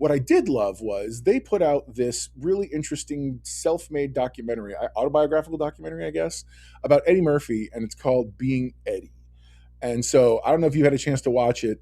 what I did love was they put out this really interesting self-made documentary, autobiographical documentary, I guess, about Eddie Murphy, and it's called Being Eddie. And so I don't know if you had a chance to watch it.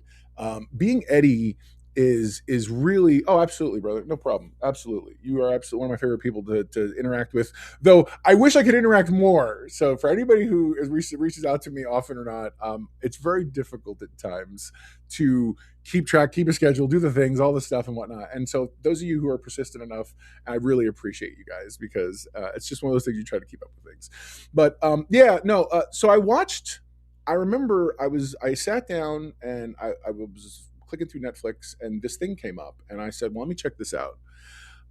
Being Eddie is really, oh, absolutely, brother, no problem, absolutely. You are absolutely one of my favorite people to interact with. Though I wish I could interact more. So for anybody who reaches out to me often or not, it's very difficult at times to keep track, keep a schedule, do the things, all the stuff and whatnot. And so those of you who are persistent enough, I really appreciate you guys because it's just one of those things you try to keep up with things. But yeah, no. So I watched. I remember I sat down and I was clicking through Netflix and this thing came up and I said, well, let me check this out.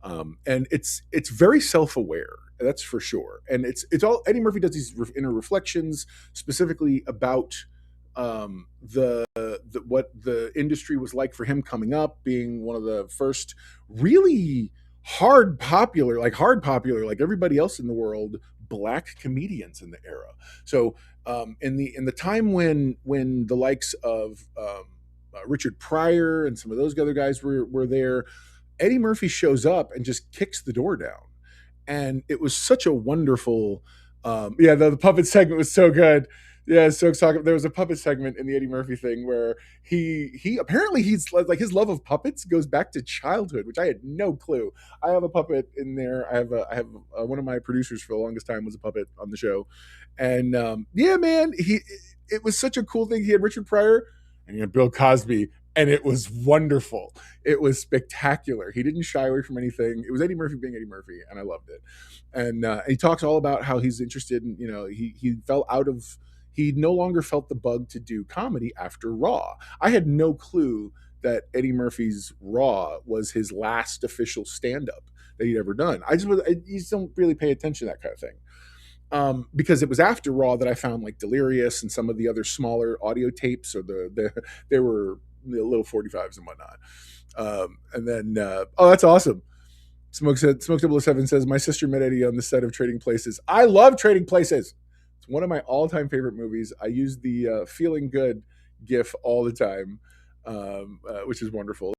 And it's very self aware, that's for sure. And it's all Eddie Murphy does these inner reflections specifically about the what the industry was like for him coming up, being one of the first really hard popular, like everybody else in the world, black comedians in the era. So in the time when the likes of Richard Pryor and some of those other guys were there, Eddie Murphy shows up and just kicks the door down, and it was such a wonderful. Yeah, the puppet segment was so good. Yeah, so excited. There was a puppet segment in the Eddie Murphy thing where he apparently he's like his love of puppets goes back to childhood, which I had no clue. I have a puppet in there. I have one of my producers for the longest time was a puppet on the show, and yeah, man, it was such a cool thing. He had Richard Pryor and he had Bill Cosby, and it was wonderful. It was spectacular. He didn't shy away from anything. It was Eddie Murphy being Eddie Murphy, and I loved it. And he talks all about how he's interested in, he fell out of, he no longer felt the bug to do comedy after Raw. I had no clue that Eddie Murphy's Raw was his last official stand up that he'd ever done. I just don't really pay attention to that kind of thing. Because it was after Raw that I found like Delirious and some of the other smaller audio tapes, or they were the little 45s and whatnot. And then, oh, that's awesome. Smoke 007 says, my sister met Eddie on the set of Trading Places. I love Trading Places. It's one of my all-time favorite movies. I use the feeling good gif all the time, which is wonderful.